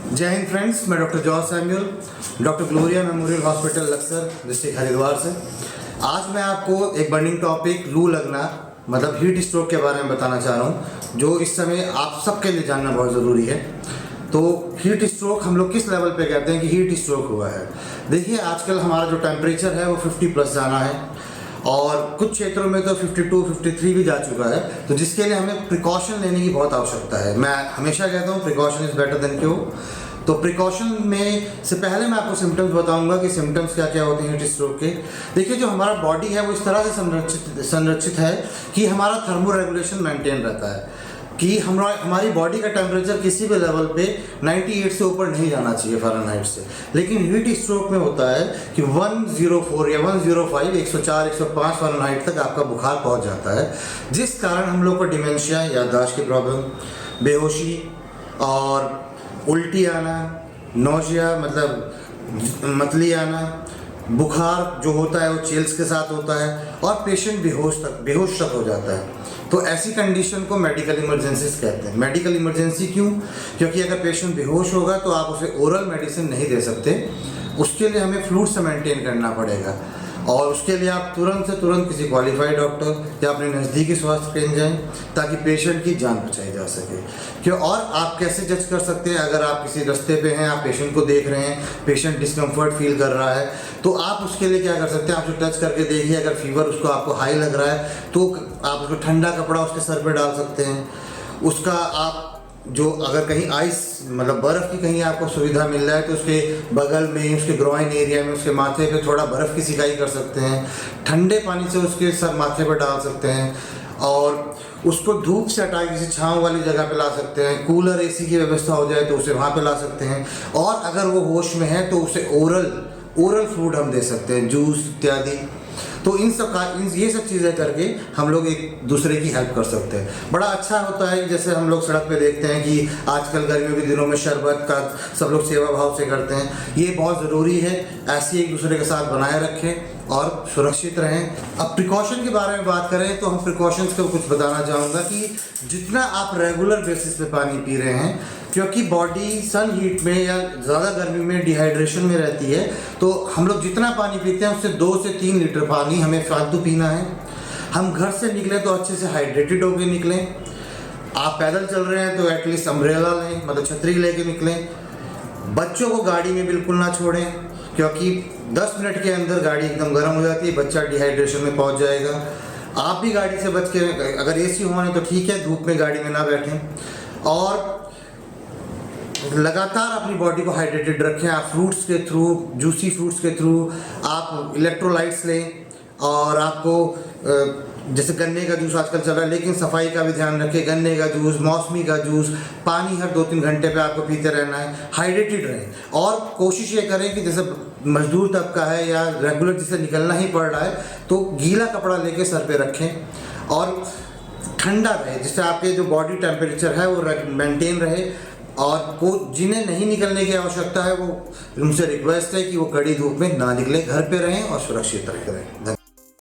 जय हिंद फ्रेंड्स, मैं doctor George Samuel, doctor Gloria memorial hospital Laksar district Haridwar से। आज मैं आपको एक बर्निंग टॉपिक लू लगना मतलब हीट स्ट्रोक के बारे में बताना चाह रहा हूँ, जो इस समय आप सबके लिए जानना बहुत ज़रूरी है। तो हीट स्ट्रोक हम लोग किस लेवल पे कहते हैं कि हीट स्ट्रोक हुआ है। देखिए, आजकल हमारा जो टेम्परेचर है वो 50 प्लस जाना है और कुछ क्षेत्रों में तो 52, 53 भी जा चुका है। तो जिसके लिए हमें प्रिकॉशन लेने की बहुत आवश्यकता है। मैं हमेशा कहता हूँ precaution is better than cure. तो प्रिकॉशन में से पहले मैं आपको सिम्टम्स बताऊंगा कि सिम्टम्स क्या क्या होते हैं हीट स्ट्रोक के। देखिए, जो हमारा बॉडी है वो इस तरह से संरचित है कि हमारा थर्मो रेगुलेशन मेंटेन रहता है कि हमारी बॉडी का टेम्परेचर किसी भी लेवल पे 98 से ऊपर नहीं जाना चाहिए फ़ारेनहाइट से। लेकिन हीट स्ट्रोक में होता है कि 104 या 105, 104, 105 फ़ारेनहाइट तक आपका बुखार पहुंच जाता है, जिस कारण हम लोग को डिमेंशिया, याददाश्त की प्रॉब्लम, बेहोशी और उल्टी आना, नोजिया मतलब मतली आना, बुखार जो होता है वो चिल्स के साथ होता है और पेशेंट बेहोश तक हो जाता है। तो ऐसी कंडीशन को मेडिकल इमरजेंसीज कहते हैं। मेडिकल इमरजेंसी क्यों? क्योंकि अगर पेशेंट बेहोश होगा तो आप उसे ओरल मेडिसिन नहीं दे सकते। उसके लिए हमें फ्लूइड से मेंटेन करना पड़ेगा और उसके लिए आप तुरंत से तुरंत किसी क्वालिफाइड डॉक्टर या अपने नज़दीकी स्वास्थ्य केंद्र जाएं ताकि पेशेंट की जान बचाई जा सके। क्यों? और आप कैसे जज कर सकते हैं? अगर आप किसी रास्ते पे हैं, आप पेशेंट को देख रहे हैं, पेशेंट डिस्कम्फर्ट फील कर रहा है, तो आप उसके लिए क्या कर सकते हैं? आप उसे टच करके देखिए। अगर फीवर उसको आपको हाई लग रहा है तो आप उसको ठंडा कपड़ा उसके सर पे डाल सकते हैं। उसका आप जो अगर कहीं आइस मतलब बर्फ़ की कहीं आपको सुविधा मिल रहा है तो उसके बगल में, उसके ग्रोइन एरिया में, उसके माथे पे थोड़ा बर्फ़ की सिकाई कर सकते हैं। ठंडे पानी से उसके सर माथे पे डाल सकते हैं और उसको धूप से हटा किसी छाँव वाली जगह पे ला सकते हैं। कूलर, एसी की व्यवस्था हो जाए तो उसे वहाँ पे ला सकते हैं। और अगर वो होश में है तो उसे ओरल फूड हम दे सकते हैं, जूस इत्यादि। तो ये सब चीज़ें करके हम लोग एक दूसरे की हेल्प कर सकते हैं। बड़ा अच्छा होता है जैसे हम लोग सड़क पे देखते हैं कि आजकल गर्मियों के दिनों में शरबत का सब लोग सेवा भाव से करते हैं। ये बहुत ज़रूरी है, ऐसे एक दूसरे के साथ बनाए रखें और सुरक्षित रहें। अब प्रिकॉशन के बारे में बात करें तो हम प्रिकॉशंस को कुछ बताना चाहूँगा कि जितना आप रेगुलर बेसिस पे पानी पी रहे हैं, क्योंकि बॉडी सन हीट में या ज़्यादा गर्मी में डिहाइड्रेशन में रहती है, तो हम लोग जितना पानी पीते हैं उससे 2 से 3 लीटर पानी हमें फालतू पीना है। हम घर से निकलें तो अच्छे से हाइड्रेटेड होकर निकलें। आप पैदल चल रहे हैं तो एटलीस्ट अम्ब्रेला लें, मतलब छतरी लेके निकलें। बच्चों को गाड़ी में बिल्कुल ना छोड़ें, क्योंकि 10 मिनट के अंदर गाड़ी एकदम गर्म हो जाती है, बच्चा डिहाइड्रेशन में पहुंच जाएगा। आप भी गाड़ी से बच के, अगर एसी होने तो ठीक है, धूप में गाड़ी में ना बैठें और लगातार अपनी बॉडी को हाइड्रेटेड रखें। आप फ्रूट्स के थ्रू, जूसी फ्रूट्स के थ्रू आप इलेक्ट्रोलाइट्स लें और आपको जैसे गन्ने का जूस आजकल चल रहा है, लेकिन सफाई का भी ध्यान रखें। गन्ने का जूस, मौसमी का जूस, पानी हर 2-3 घंटे पे आपको पीते रहना है। हाइड्रेटेड रहें और कोशिश ये करें कि जैसे मजदूर तबका है या रेगुलर जिसे निकलना ही पड़ रहा है तो गीला कपड़ा लेके सर पे रखें और ठंडा रहे, जिससे आपके जो बॉडी टेम्परेचर है वो मेंटेन रहे। और को जिन्हें नहीं निकलने की आवश्यकता है वो उनसे रिक्वेस्ट है कि वो कड़ी धूप में ना निकले, घर पे रहें और सुरक्षित रहें।